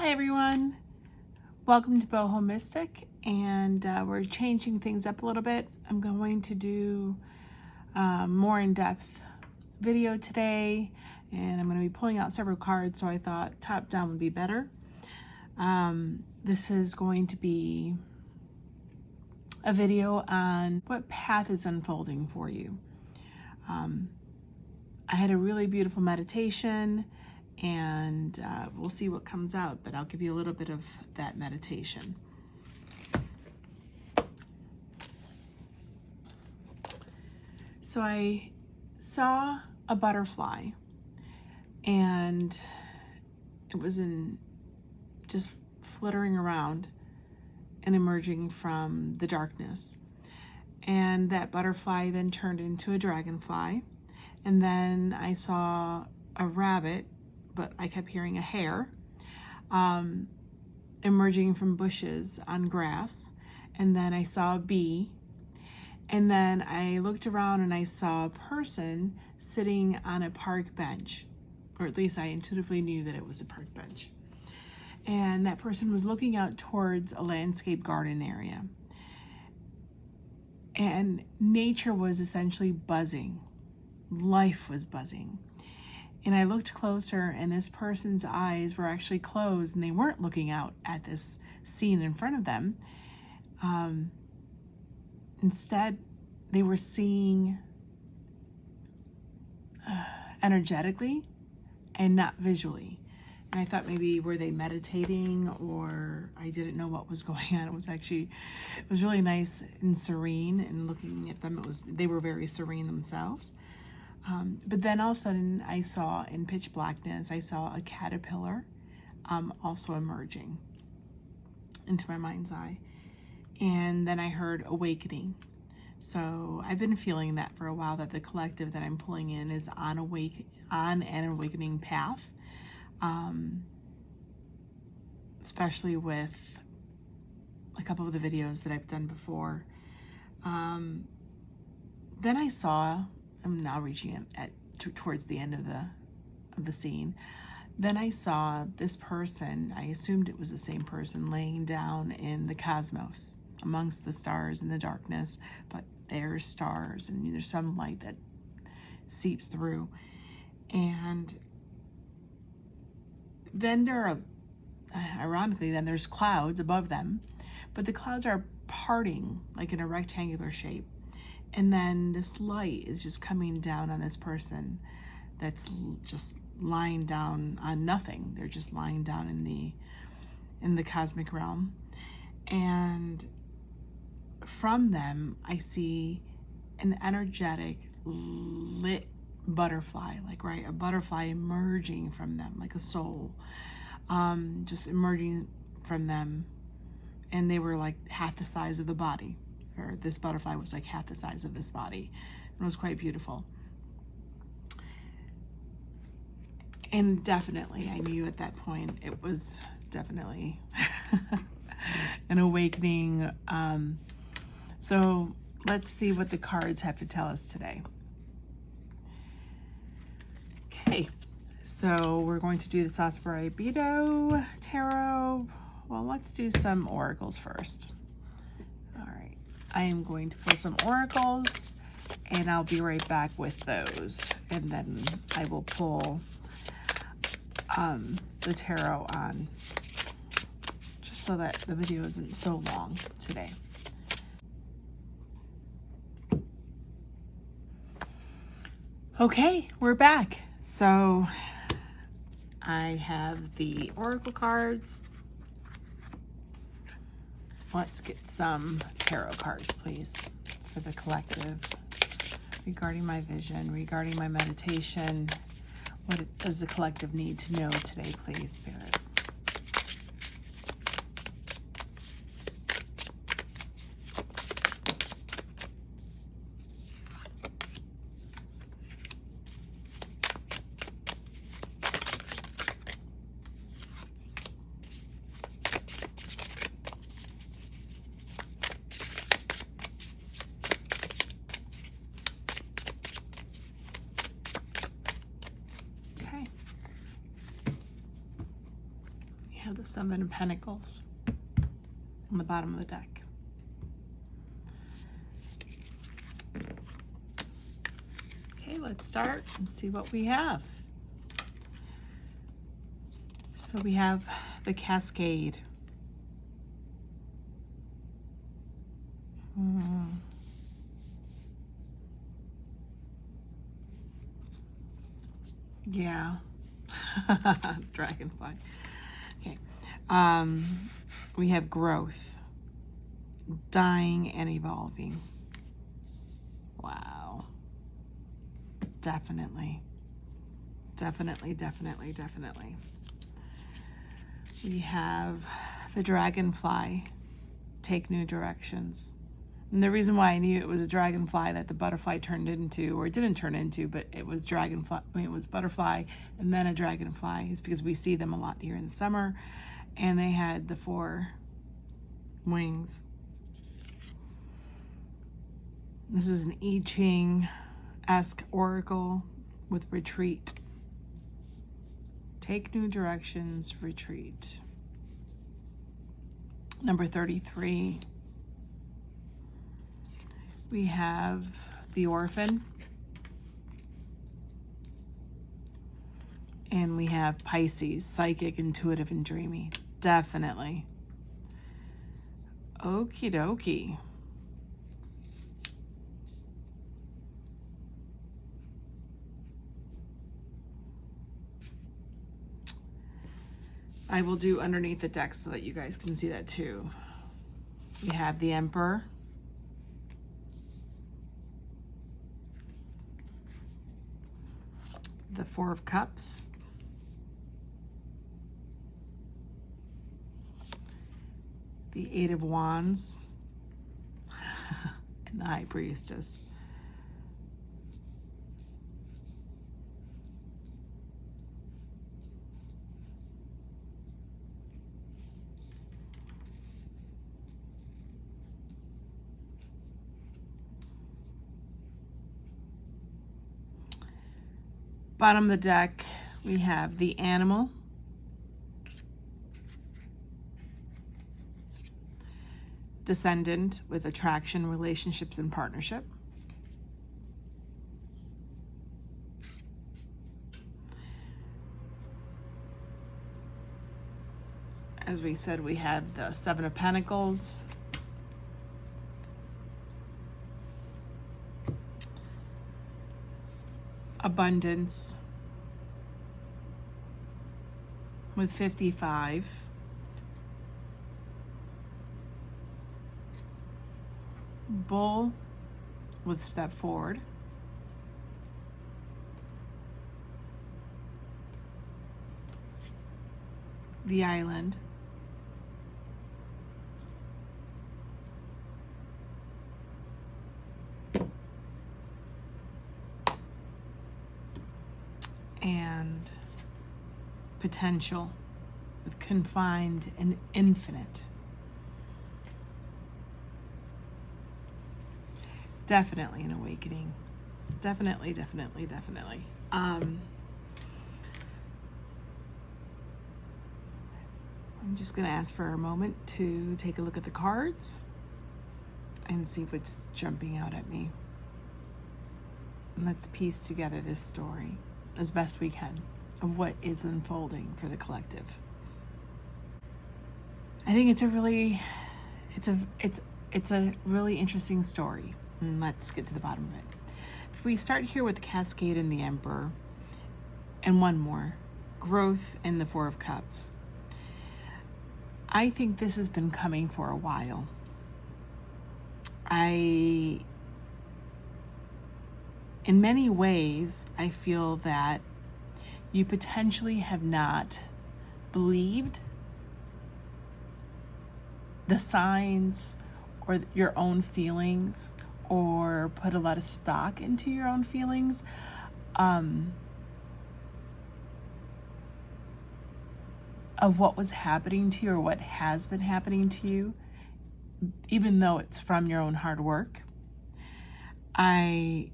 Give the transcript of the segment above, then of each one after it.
Hi everyone, welcome to BohoMystic, and we're changing things up a little bit. I'm going to do more in-depth video today, and I'm going to be pulling out several cards, so I thought top down would be better. This is going to be a video on what path is unfolding for you. I had a really beautiful meditation, and we'll see what comes out, but I'll give you a little bit of that meditation. So I saw a butterfly, and it was just fluttering around and emerging from the darkness. And that butterfly then turned into a dragonfly. And then I saw a rabbit, but I kept hearing a hare, emerging from bushes on grass. And then I saw a bee. And then I looked around and I saw a person sitting on a park bench, or at least I intuitively knew that it was a park bench. And that person was looking out towards a landscape garden area. And nature was essentially buzzing. Life was buzzing. And I looked closer, and this person's eyes were actually closed, and they weren't looking out at this scene in front of them. Instead, they were seeing energetically and not visually. And I thought maybe were they meditating, or I didn't know what was going on. It was really nice and serene, and looking at them, they were very serene themselves. But then all of a sudden I saw, in pitch blackness, I saw a caterpillar also emerging into my mind's eye. And then I heard awakening. So I've been feeling that for a while, that the collective that I'm pulling in is on an awakening path. Especially with a couple of the videos that I've done before. Then I saw, I'm now reaching towards the end of the scene. Then I saw this person, I assumed it was the same person, laying down in the cosmos amongst the stars in the darkness, but there's stars and there's some light that seeps through. And then ironically, then there's clouds above them, but the clouds are parting like in a rectangular shape. And then this light is just coming down on this person that's just lying down on nothing. They're just lying down in the cosmic realm. And from them, I see an energetic, lit butterfly, a butterfly emerging from them, like a soul, just emerging from them. And they were like half the size of the body. Or this butterfly was like half the size of this body. It was quite beautiful. And definitely, I knew at that point, it was definitely an awakening. So let's see what the cards have to tell us today. Okay, so we're going to do the Sarsaparilla Beto Tarot. Well, let's do some oracles first. All right. I am going to pull some oracles, and I'll be right back with those. And then I will pull the tarot on, just so that the video isn't so long today. Okay, we're back. So I have the oracle cards. Let's get some tarot cards, please, for the collective, regarding my vision, regarding my meditation. What does the collective need to know today, please, Spirit? have the Seven of Pentacles on the bottom of the deck. Okay, let's start and see what we have. So we have the Cascade. Yeah. Dragonfly. Okay. We have growth, dying and evolving. Wow. Definitely. Definitely, definitely, definitely. We have the dragonfly, take new directions. And the reason why I knew it was a dragonfly that the butterfly turned into, or it didn't turn into, but it was dragonfly, it was butterfly and then a dragonfly, is because we see them a lot here in the summer. And they had the 4 wings. This is an I Ching-esque oracle with retreat. Take new directions, retreat. Number 33. We have the Orphan. And we have Pisces, psychic, intuitive, and dreamy. Definitely. Okie dokie. I will do underneath the deck so that you guys can see that too. We have the Emperor. The 4 of Cups. The 8 of Wands. And the High Priestess. Bottom of the deck, we have the Animal. Descendant with attraction, relationships, and partnership. As we said, we had the 7 of Pentacles. Abundance with 55. Bull with step forward. The Island. And potential with confined and infinite. Definitely an awakening. Definitely, definitely, definitely. I'm just going to ask for a moment to take a look at the cards and see what's jumping out at me. And let's piece together this story as best we can of what is unfolding for the collective. I think it's a really interesting story. And let's get to the bottom of it. If we start here with the Cascade and the Emperor, and one more, growth and the 4 of Cups. I think this has been coming for a while. In many ways, I feel that you potentially have not believed the signs or your own feelings, or put a lot of stock into your own feelings. Of what was happening to you or what has been happening to you, even though it's from your own hard work. I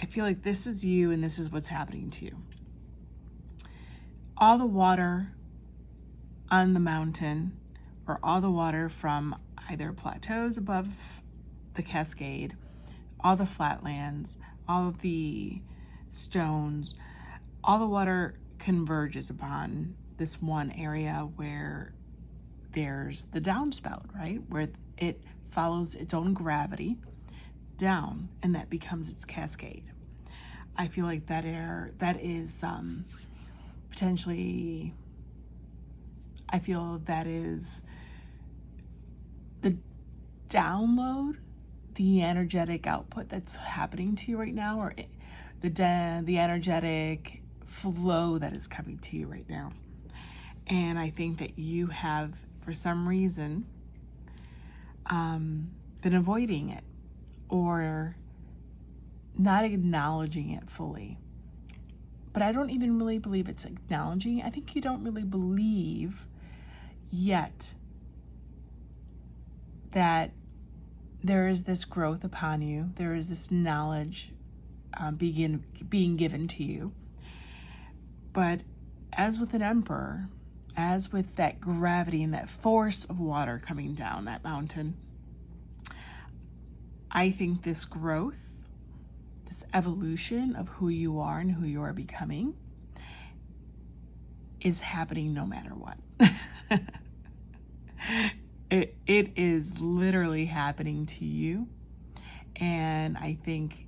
feel like this is you and this is what's happening to you. All the water on the mountain, or all the water from either plateaus above the cascade, all the flatlands, all of the stones, all the water converges upon this one area where there's the downspout, right? Where it follows its own gravity down, and that becomes its cascade. I feel like that is potentially, I feel that is the download, the energetic output that's happening to you right now, or the energetic flow that is coming to you right now. And I think that you have, for some reason, been avoiding it or not acknowledging it fully. But I don't even really believe it's acknowledging. I think you don't really believe yet that there is this growth upon you. There is this knowledge being given to you. But as with an emperor, as with that gravity and that force of water coming down that mountain, I think this growth, this evolution of who you are and who you are becoming is happening no matter what. It is literally happening to you. And I think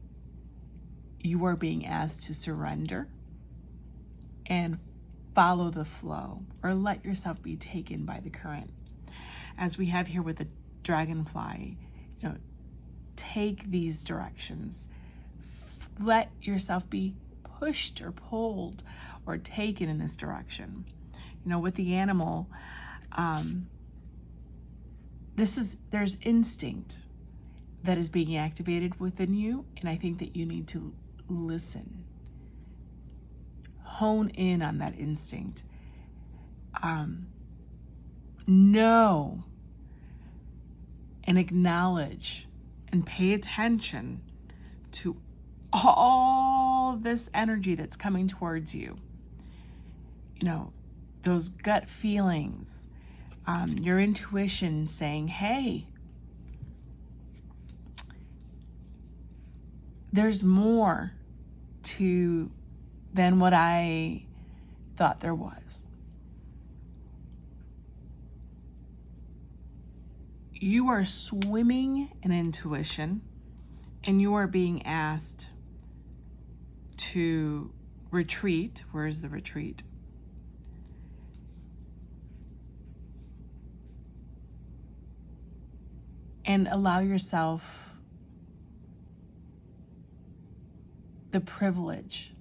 you are being asked to surrender and follow the flow, or let yourself be taken by the current. As we have here with the dragonfly, take these directions. Let yourself be pushed or pulled or taken in this direction. With the animal, there's instinct that is being activated within you, and I think that you need to listen. Hone in on that instinct. Know and acknowledge and pay attention to all this energy that's coming towards you. Those gut feelings, your intuition saying, hey, there's more than what I thought there was. You are swimming in intuition, and you are being asked to retreat. Where's the retreat? And allow yourself the privilege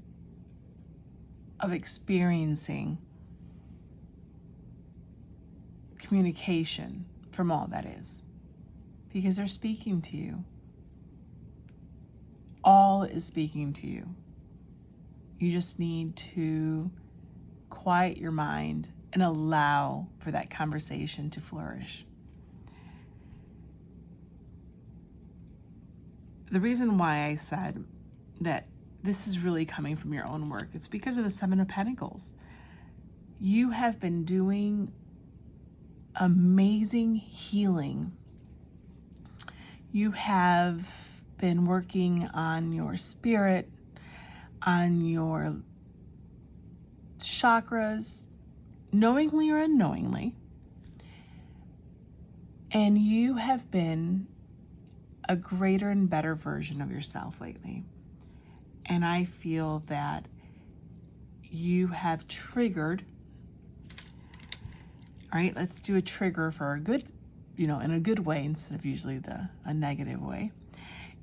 of experiencing communication from all that is, because they're speaking to you. All is speaking to you. You just need to quiet your mind and allow for that conversation to flourish. The reason why I said that this is really coming from your own work, it's because of the Seven of Pentacles. You have been doing amazing healing. You have been working on your spirit, on your chakras, knowingly or unknowingly. And you have been a greater and better version of yourself lately. And I feel that you have triggered. All right, let's do a trigger for a good, in a good way instead of usually a negative way.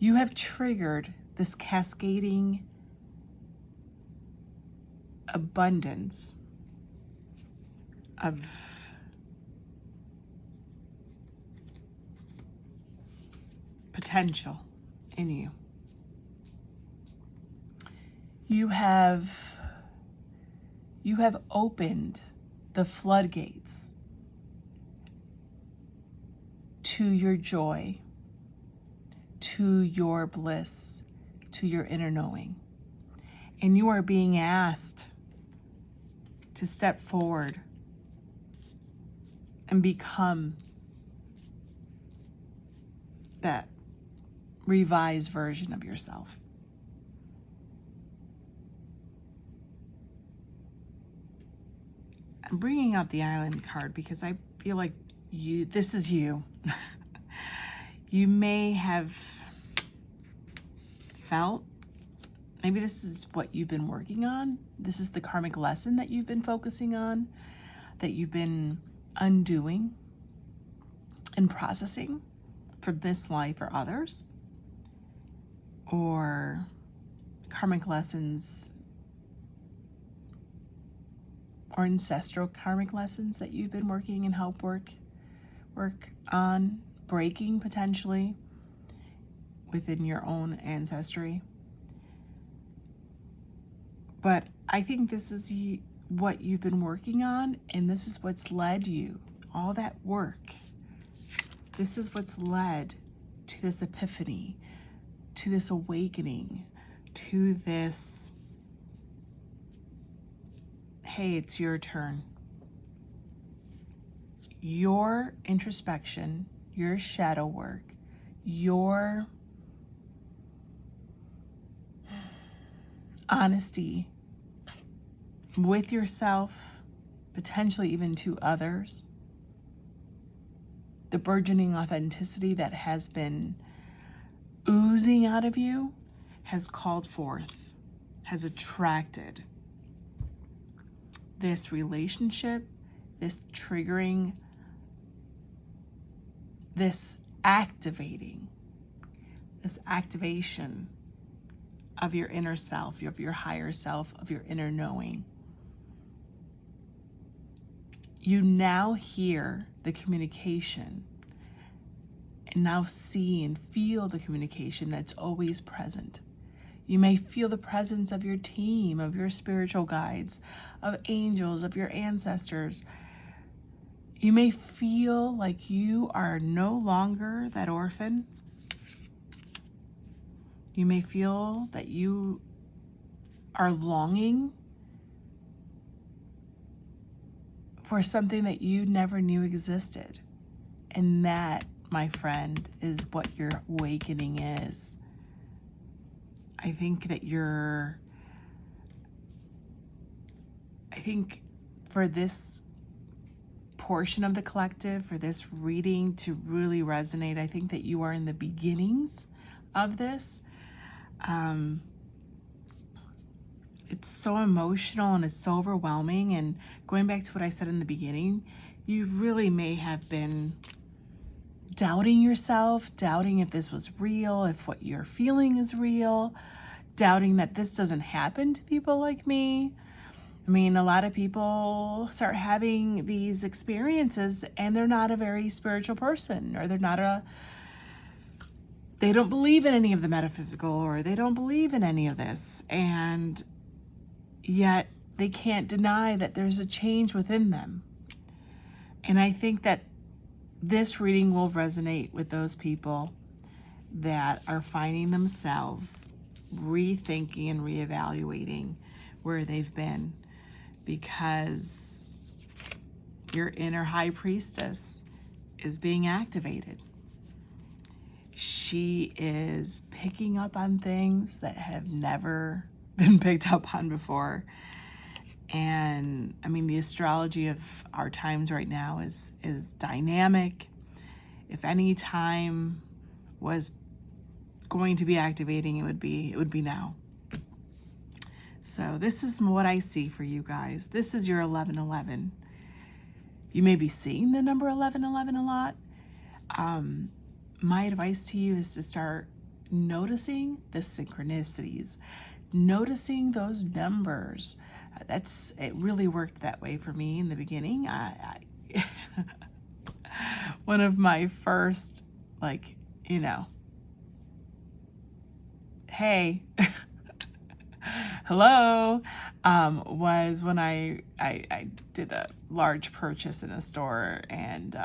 You have triggered this cascading abundance of potential in you. You have opened the floodgates to your joy, to your bliss, to your inner knowing. And you are being asked to step forward and become that revised version of yourself. I'm bringing out the Island card because I feel like this is you. You may have felt, maybe this is what you've been working on. This is the karmic lesson that you've been focusing on, that you've been undoing and processing from this life or others, or karmic lessons or ancestral karmic lessons that you've been working and help work on breaking potentially within your own ancestry. But I think this is what you've been working on, and this is what's led you, all that work. This is what's led to this epiphany, to this awakening, to this, hey, it's your turn. Your introspection, your shadow work, your honesty with yourself, potentially even to others, the burgeoning authenticity that has been oozing out of you has called forth, has attracted this relationship, this triggering, this activation of your inner self, of your higher self, of your inner knowing. You now hear the communication and now see and feel the communication that's always present. You may feel the presence of your team, of your spiritual guides, of angels, of your ancestors. You may feel like you are no longer that orphan. You may feel that you are longing for something that you never knew existed. And that, my friend, is what your awakening is. I think that for this portion of the collective, for this reading to really resonate, I think that you are in the beginnings of this. It's so emotional and it's so overwhelming. And going back to what I said in the beginning, you really may have been doubting yourself, doubting if this was real, if what you're feeling is real, doubting that this doesn't happen to people like me. I mean, a lot of people start having these experiences and they're not a very spiritual person, or they don't believe in any of the metaphysical, or they don't believe in any of this. And yet they can't deny that there's a change within them. And I think that this reading will resonate with those people that are finding themselves rethinking and reevaluating where they've been, because your inner high priestess is being activated. She is picking up on things that have never been picked up on before. And I mean, the astrology of our times right now is dynamic. If any time was going to be activating, it would be now. So this is what I see for you guys. This is your 1111. You may be seeing the number 1111 a lot. My advice to you is to start noticing the synchronicities, noticing those numbers. It really worked that way for me in the beginning. One of my first, hey, hello, was when I did a large purchase in a store, and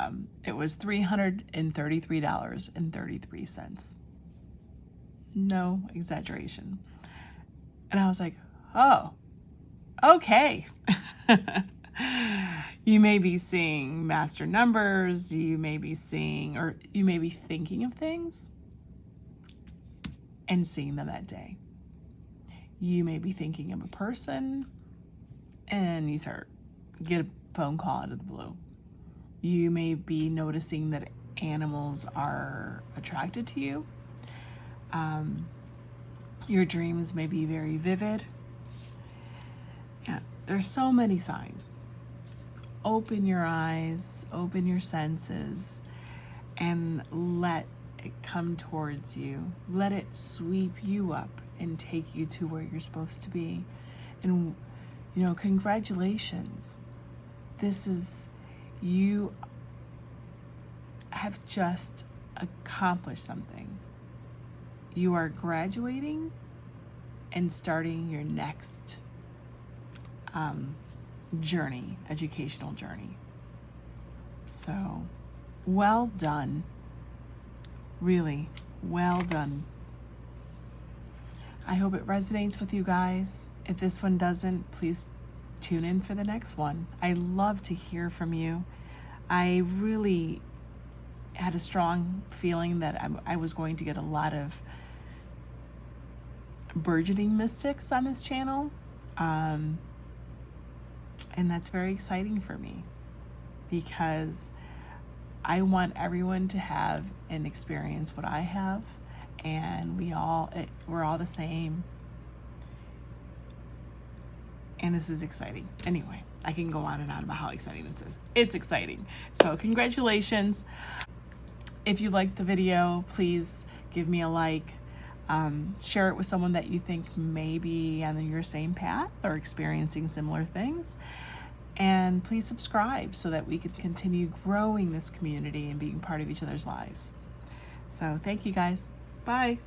it was $333.33. No exaggeration. And I was like, oh, okay. You may be seeing master numbers, you may be seeing, or you may be thinking of things and seeing them that day. You may be thinking of a person and you get a phone call out of the blue. You may be noticing that animals are attracted to you. Your dreams may be very vivid. Yeah, there's so many signs. Open your eyes, open your senses, and let it come towards you. Let it sweep you up and take you to where you're supposed to be. And, congratulations. You have just accomplished something. You are graduating and starting your next journey, educational journey. So, well done. Really, well done. I hope it resonates with you guys. If this one doesn't, please tune in for the next one. I love to hear from you. I really had a strong feeling that I was going to get a lot of burgeoning mystics on this channel. And that's very exciting for me because I want everyone to have and experience what I have, and we're all the same. And this is exciting. Anyway, I can go on and on about how exciting this is. It's exciting. So congratulations. If you liked the video, please give me a like. Share it with someone that you think may be on your same path or experiencing similar things. And please subscribe so that we can continue growing this community and being part of each other's lives. So thank you guys. Bye.